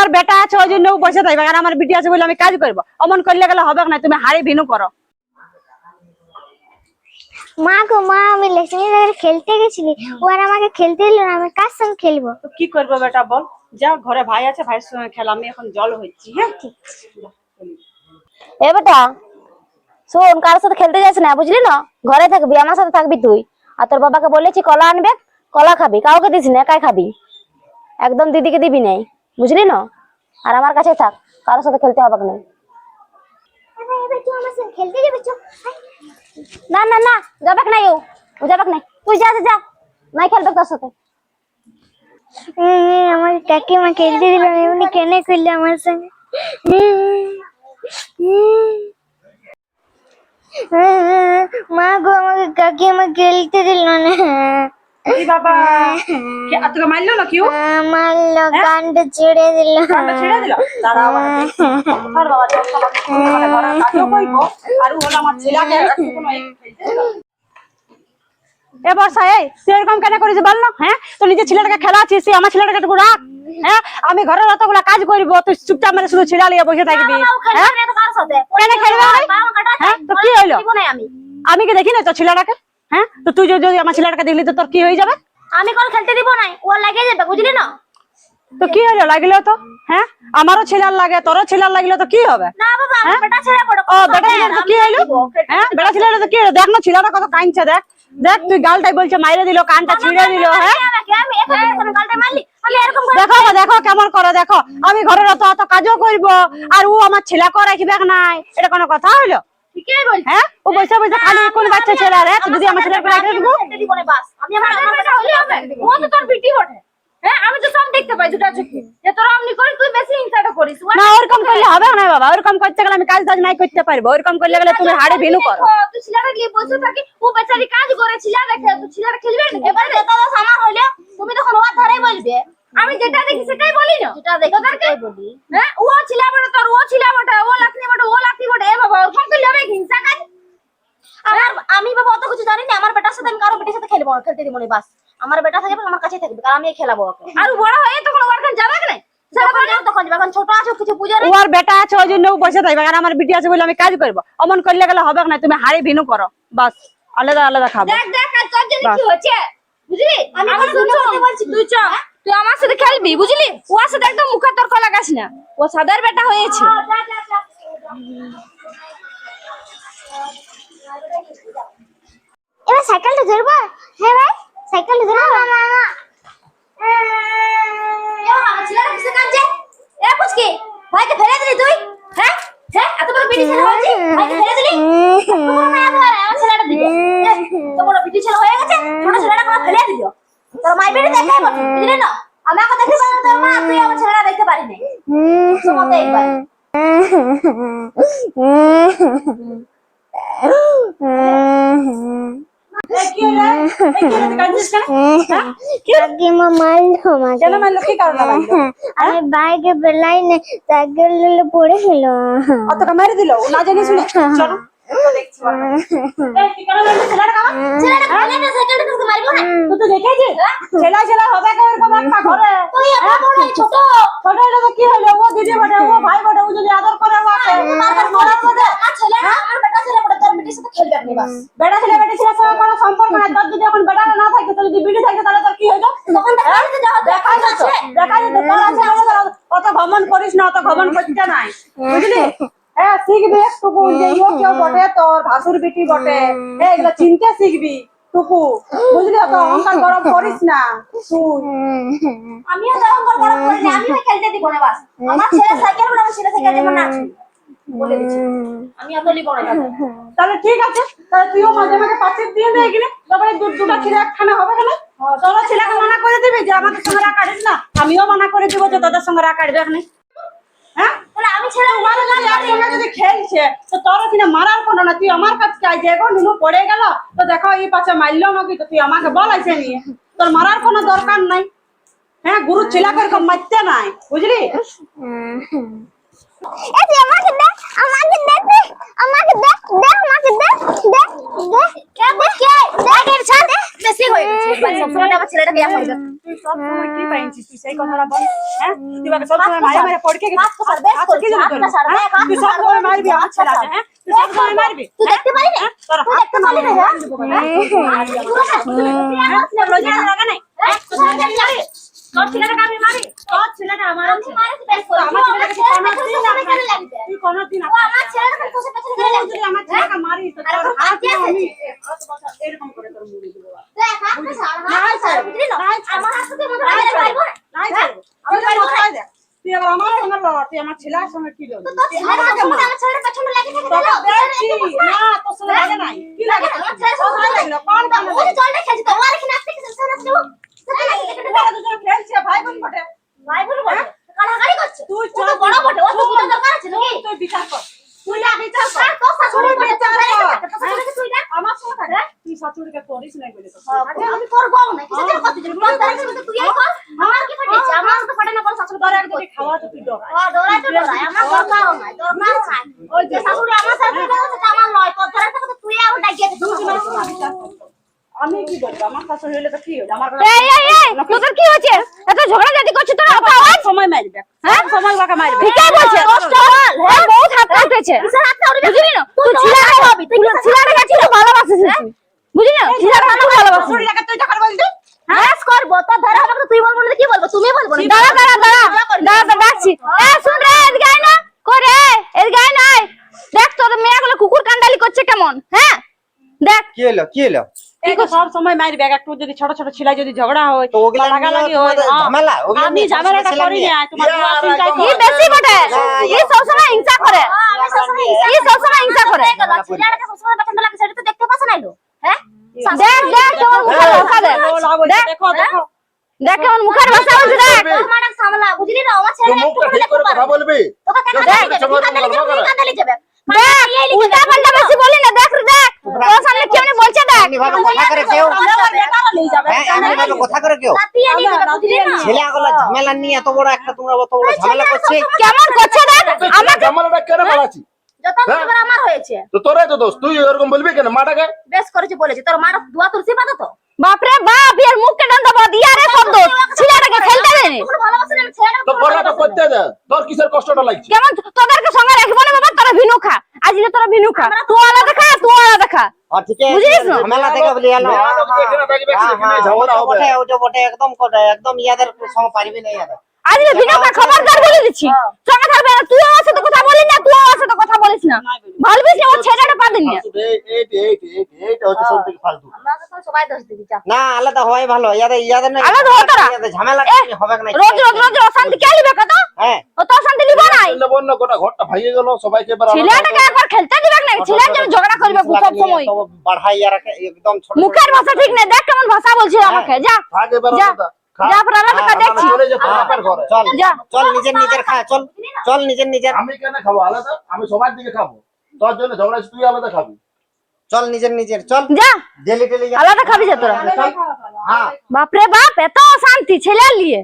ওর বেটা আছে ওই জন্য বসে থাকবে, আর আমার বিটি আছে বলে আমি কাজ করবো। অমন করলে গেলে হবে না, তুমি হাড়ি ভিনু করো। মা গো মা, আমি লক্ষ্মীনগরে খেলতে গেছিলি, ও আর আমাকে খেলতে দিল না, আমি কার সঙ্গে খেলবো? তো কি করবো বেটা বল, যা ঘরে ভাই আছে, ভাইয়ের সঙ্গে খেলা। আমি এখন জল হচ্ছি। হ্যাঁ ঠিক। এ বেটা শোন, কার সাথে খেলতে যাস না, বুঝলি না? ঘরে থাকবি, আমার সাথে থাকবি তুই। আর তোর বাবাকে বলেছি কলা আনবে, কলা খাবি, কাউকে দিস না, একাই খাবি। একদম দিদিকে দিবি নাই, বুঝলি না? আর আমার কাছে থাক, কারোর সাথে খেলতে হবে না। এবার তুই আমার সঙ্গে খেলতে যাবে? চল। না না না, যাবে না, ও যাবে না, তুই যা যা, নাই খেলবে তোর সাথে। আমার কাকিমা খেলতে দিল না, এমনি কেন করলে আমার সঙ্গে? মা গো, আমাকে কাকিমা খেলতে দিল না। এই বাবা তোকে মারলো না কেউ? মারলো, কানটা ছেড়ে দিল। কানটা ছেড়ে দিল? দাঁড়া বাবা, আর বাবা কাজও করবো, আর ও হলো আমার ছেলেকে এবার সাই তুই এরকম কেন করিস বল না? হ্যাঁ, তো নিজের ছেলেটাকে খেলাচ্ছিস, আমার ছেলেটাকে একটু রাখ। হ্যাঁ, আমি ঘরের অতগুলা কাজ করবো, তুই চুপচাপ মানে শুধু ছেলে নিয়ে বসে থাকবি। হ্যাঁ, কেন খেলবে? হ্যাঁ, তো কি হইলো? আমি কি দেখি না তোর ছেলেটাকে? হ্যাঁ, তো তুই যদি আমার ছেলেটাকে দেখলি তো তোর কি হয়ে যাবে? আমি কোন খেলতে দিব না, ও লাগিয়ে যাবে, বুঝলি না? তো কি হলো লাগলো তো? হ্যাঁ, আমারও ছেলের লাগে, তোরও ছেলের লাগলো তো কি হবে? না বাবা, আমি বেটা ছেড়ে পড়ো। ও বেটা ছেলের তো কি হইলো? হ্যাঁ, বেটা ছেলের তো কি হলো? দেখ না ছেলেটা কত কাঁদছে, দেখ দেখ, তুই গালটাই বলছে মাইরে দিল, কানটা ছিঁড়ে দিল। হ্যাঁ, আমি এখন গালটা মারলি, আমি এরকম দেখো দেখো কেমন করে, দেখো আমি ঘরের অত অত কাজও করবো, আর ও আমার ছেলে করে রাখবে নাই, এটা কোনো কথা হইলো? ঠিকই বলছিস। হ্যাঁ, ও বসে বসে খালি কোন বাচ্চা ছেলে রে, যদি আমার ছেলেকে রাখে দেবো। দিব না বাস, আমি আমার বেটা হলি হবে, ও তো তোর বিটি বটে। হ্যাঁ, আমি তো সব দেখতে পাই দুটা চোখে, যে তোরা অমনি করিস, তুই বেশি হিংসাটা করিস। না, ওরকম করলে হবে না বাবা, ওরকম করতে গেলে আমি কাজ টাজ নাই করতে পারবো, ওরকম করলে গেলে তুমি হাড়ে ভিনু করো। তুই ছেলেটা গিয়ে বসে থাকি, ও বেচারি কাজ করে, ছেলে দেখে, তুই ছেলেটা খেলবে না। এবারে যেটা দোষ আমার হইলে তুমি তখন ওর ধারেই বলবে, আমি যেটা দেখি সেটাই বলি না, যেটা দেখি সেটাই বলি। হ্যাঁ, ও ছেলে বটে, তোর ও ছেলে বটে, ও লাঠি বটে, ও লাঠি বটে, এ বাবা ওরকম করলে হবে? হিংসা কাজ। আমি বাবা অত কিছু জানি না, আমার বেটার সাথে আমি কারো বেটির সাথে খেলবো না, খেলতে দিব না বাস। আমার বেটা থাকবে, আমার কাছে থাকবে, কারণ আমি খেলাবো ওকে। আর বড় হয়ে তখন ওর কাছে যাবে না, তখন যাবে, এখন ছোট আছে, কিছু বুঝে না। ওর বেটা আছে ওই জন্য বসে থাকবে, আর আমার বিটি আছে বলে আমি কাজ করবো। অমন করলে গেলে হবে না, তুমি হাড়ি ভিনু করো বাস, আলাদা আলাদা খাবো। দেখ দেখ, আর তোর জন্য কি হচ্ছে বুঝলি? আমি তোকে বলছি, তুই চ, তুই আমার সাথে খেলবি, বুঝলি? ওর সাথে একদম মুখে তর্ক লাগাস না, ও সাদার বেটা হয়েছে। এবার সাইকেলটা ধরবো? হ্যাঁ ভাই, সাইকেলটা ধরবো। আমার ছেলেটা কিসে কাঁদছে? এ পুচকি, ভাইকে ফেলে দিলি তুই? হ্যাঁ হ্যাঁ, এত বড় বিটি ছেলে হয়েছে, ভাইকে ফেলে দিলি? তোমার মায়া ধরে আমার ছেলেটা দিবে, তো বড় বিটি ছেলে হয়ে গেছে, ছোট ছেলেটা কোনো ফেলে দিল? তোর মাই বেটি দেখাই বল, বুঝলি না? আমাকে দেখতে পারি না তোর মা, তুই আমার ছেলেটা দেখতে পারি না। সমতে একবার কাকিমা মারলো আমাকে। কেন মারলো? কি কারণে মারলো? আমি বাইকে বেলাই না, সাইকেল নিয়ে পড়ে গেল। অতটা মেরে দিল না জানি শুনে? চলো দেখছি বাবা। এই কি কারণে মারলো ছেলেটা? ছেলেটা ফেলে না, সাইকেলটা তোকে মারবো না। তুই তো দেখেছিস ছেলে ছেলে হবে কেউ এরকম একটা ঘরে? তুই এত বড় ছোট, ছোট হলে তো কি হলো, ও দিদি বটে, ও ভাই বটে, ও যদি আদর করে ওকে মারবার মরার মধ্যে আমার ছেলে না, আমার বেটা ছেলে বটে, তোর বিটির সাথে খেলবে আপনি বাস। বেটা ছেলে বেটি ছেলের সঙ্গে কোনো সম্পর্ক নাই। তোর যদি এখন বেটা না থাকে, তোর যদি বিড়ি থাকে, তাহলে তোর কি হইলো? তখন দেখা যেত যাওয়া দেখা যেত, দেখা যেত। তোর আছে অত ঘমন করিস না, অত ঘমন করতে নাই, বুঝলি? হ্যাঁ, শিখবি একটুকু যে ও কেউ বটে, তোর ভাসুর বিটি বটে, এগুলো চিনতে শিখবি টুকু, বুঝলি? অত অহংকার গরম করিস না তুই। আমিও তো অঙ্কর গরম করি না, আমিও খেলতে দিব না বাস। আমার ছেলে সাইকেল বলে, আমার ছেলে সাইকেল দিব না, বলে দিচ্ছি আমি অত লিব না। তাহলে ঠিক আছে, তাহলে তুইও মাঝে মাঝে পাশে দিয়ে দে এগুলো, তারপরে দুটা ছেলে একখানা হবে কেন? তোর ছেলেকে মানা করে দিবি যে আমাদের সঙ্গে রাগ কাটিস না, আমিও মানা করে দিব যে তোদের সঙ্গে রাগ কাটবে এখন। হ্যাঁ, তাহলে আমি ছেলে তোমাদের যদি একসঙ্গে যদি খেলছে, তো তোর কিনা মারার কোনো না, তুই আমার কাছে আইছে, এখন নুনু পড়ে গেল তো দেখো এই পাশে মারলো নাকি, তো তুই আমাকে বল আইছে নিয়ে, তোর মারার কোনো দরকার নাই। হ্যাঁ, গুরু ছেলেকে এরকম মারতে নাই, বুঝলি? এই তুই আমাকে দে, আমাকে দে, আমাকে দে, আমাকে দে, কে কে দে ছাড় বেশি হয়ে গেছে সবসময় আমার ছেলেটা বিয়ে করবে তুই সব সময় কি পাইছিস তুই সেই কথাটা বল হ্যাঁ তুই আমাকে সব সময় মারি মারি পড়কে গেছিস হাত তো বেশ কি জন্য করবি? হ্যাঁ? তুই সব সময় মারবি আমার ছেলেকে হ্যাঁ তুই সব সময় মারবি তুই দেখতে পারি না তোর তুই হাত দেখতে পারি না লজ্জা লাগা নাই তোর ছেলেটাকে আমি মারি তোর ছেলেটা আমার মারি বেশ করে আমার ছেলেকে তুই কোনোদিন তুই কোনোদিন ও আমার ছেলেটাকে তোর পেছনে করে লাগবে তুই আমার ছেলেকে মারিস তো তোর হাত আমি এরকম করে তোর মুড়ি দেব দেখ হাত ছাড় বুঝলি না আমার হাত থেকে মনে হয় পারবো না নাই ছাড়বো আমি তোর মাথায় দেখ তুই আবার আমার সঙ্গে লড় তুই আমার ছেলের সঙ্গে কি লড়বি তোর ছেলেটাকে সঙ্গে আমার ছেলেটার পেছনে লাগে থাকে তোকে দেখছি না তোর সঙ্গে লাগে নাই কি লাগে আমার ছেলের সঙ্গে লাগে না কোন কাম ওই যে জলটা খেয়েছি তো ওর এখানে আসতে কিছু না দেবো তোরা দুজন খেলছিস ভাই বোন বটে ভাই বল বল কাড়াকাড়ি করছে তুই তুই তো বড় বটে ও তো বুঝা দরকার আছে নাকি তুই বিচার কর তুই না বিচার কর তোর শাশুড়ি বলে তোর শাশুড়িকে তুই না আমার সঙ্গে থাকে তুই শাশুড়িকে করিস নাই বলে তো আমি করবো না কিছু দিন করতে দিন তোর দ্বারা কিন্তু তুই এই কর আমার কি ফাটেছে আমার তো ফাটে না কোন শাশুড়ি তোর তোর একদিকে খাওয়া তো তুই ডর ও ডরাই তো ডরাই আমার তোর মাও নাই তোর মাও নাই ওই যে শাশুড়ি আমার শাশুড়ি বলছে আমার নয় তোর দ্বারা তো তুই আও ডাকিয়ে দে আমি কি বলবো আমার শাশুড়ি হলে তো কি হলো আমার এই এই এই তোদের কি হচ্ছে এত ঝগড়া ঝাটি করছিস তোরা এত আওয়াজ সময় মারবে হ্যাঁ সময় বাকা মারবে ঠিকই বলছে হ্যাঁ বহুত হাত কাটতেছে কিসের হাতটা উড়ে বুঝলি না তুই ছিলাকে হবি তুই ছিলাকে কাছে ভালোবাসিস বুঝলি না ছিলাকে ভালোবাসিস শাশুড়ি লাগে তুই টাকা বলবি হ্যাঁ করবো তোর দ্বারা আমাকে তুই বলবো না কি বলবো তুমি বলবো না দাঁড়া দাঁড়া দাঁড়া দাঁড়া দাঁড়া ডাকছি এ শুন রে এদিকে আয় না করে এদিকে আয় না দেখ তোর মেয়েগুলো কুকুর কান্ডালি করছে কেমন হ্যাঁ দেখ কি হলো কি হলো এই তো সব সময় মারবে একটু যদি ছোট ছোট ছিলা যদি ঝগড়া হয় তো ওগুলা লাগালাগি নিয়ে হয় তোমাদের ঝামেলা, ওগুলা আমি নিয়ে ঝামেলাটা ছেলে করি নিয়ে। না তোমার দুয়া তিনটা একদম। ই বেশি বটে ই সবসময় হিংসা করে আমি সবসময় ই সবসময় হিংসা করে ছেলেটাকে সবসময় পছন্দ লাগে সেটা তো দেখতে পাছ না এলো হ্যাঁ দেখ দেখ তোমার মুখের ভাষা দেখ দেখো দেখো দেখ কেমন মুখের ভাষা বলছে দেখ তোর মাডাক সামলা বুঝলি না আমার তুই ছেলে মুখটা ঠিক করে কথা বলবি তোকে কেন কাঁদালি যাবে দেখ উল্টা পাল্টা বেশি বলি না দেখ রে দেখ তোর সামনে কেমনে বলছে দেখ এমনি ভাবে কথা করে কেউ হ্যাঁ এমনি ভাবে কথা করে কেউ কাটিয়ে নিয়ে যাবে বুঝলি না ছেলে আগলা ঝামেলা নিয়ে এত বড় একটা তোমরা অত বড় ঝামেলা করছে কেমন করছে দেখ আমার ঝামেলাটা কেন বাড়াচ্ছি যত বছর আমার হয়েছে তো তোরাই তো দোষ তুই এরকম বলবি কেন মাটাকে বেশ করেছে বলেছে তোর মার দোয়া তুলসী পাতা তো বাপ রে বাপ এর মুখকে ডান দাও দিয়া রে শব্দ ছেলেটাকে খেলতে দে তোর ভালোবাসা না ছেলেটা তো গলাটা করতে দে তোর কিসের কষ্টটা লাগছে কেমন তোদেরকে সঙ্গে রাখবো না বাবা তোরা ভিনু খা আজ তোরা ভিনু খা তুই আলাদা খা তুই আলাদা খা আর ঠিক আছে বুঝিস না? ঝামেলা থেকে বলি এলো এখানে থাকবে এখানে ঝগড়া হবে ওটা বটে একদম কোটা একদম ইয়াদের সঙ্গে পারবি না ইয়াদের আজ ভিনু খা খবরদার বলে দিচ্ছি সঙ্গে থাকবে না তুই আমার সাথে কথা বলিস না তুই আমার সাথে কথা বলিস না ভালবিস না ও ছেলেটা পাদিন না এইটা হচ্ছে সব থেকে ফালতু আমরা তো সবাই দোষ দিবি যা না আলাদা হয় ভালো ইয়াদের না আলাদা হয় তোরা? ইয়াদের ঝামেলা হবে না রোজ রোজ রোজ অশান্তি কে লিবে কত হ্যাঁ ও তো অশান্তি লিবে নাই বন্য গোটা ঘরটা ভাঙিয়ে গেল সবাইকে এবার ছেলেটাকে একবার খেলতে দিবে না ছেলের জন্য ঝগড়া করবে সব সময় বাড়াই আর একদম ছোট মুখের ভাষা ঠিক নেই দেখ কেমন ভাষা বলছে আমাকে যা ভাগ এবার যা আলাদা যা পর আলাদা খা দেখছি চলে যেতে আপনার ঘরে চল যা চল নিজের খা চল চল নিজের আমি কেন খাবো আলাদা আমি সবার দিকে খাবো তোর জন্য ঝগড়া হচ্ছে, তুই আলাদা খাবি চল নিজের চল যা ডেলি আলাদা খাবি যা তোরা চল হ্যাঁ বাপরে বাপ এত অশান্তি ছেলে লিয়ে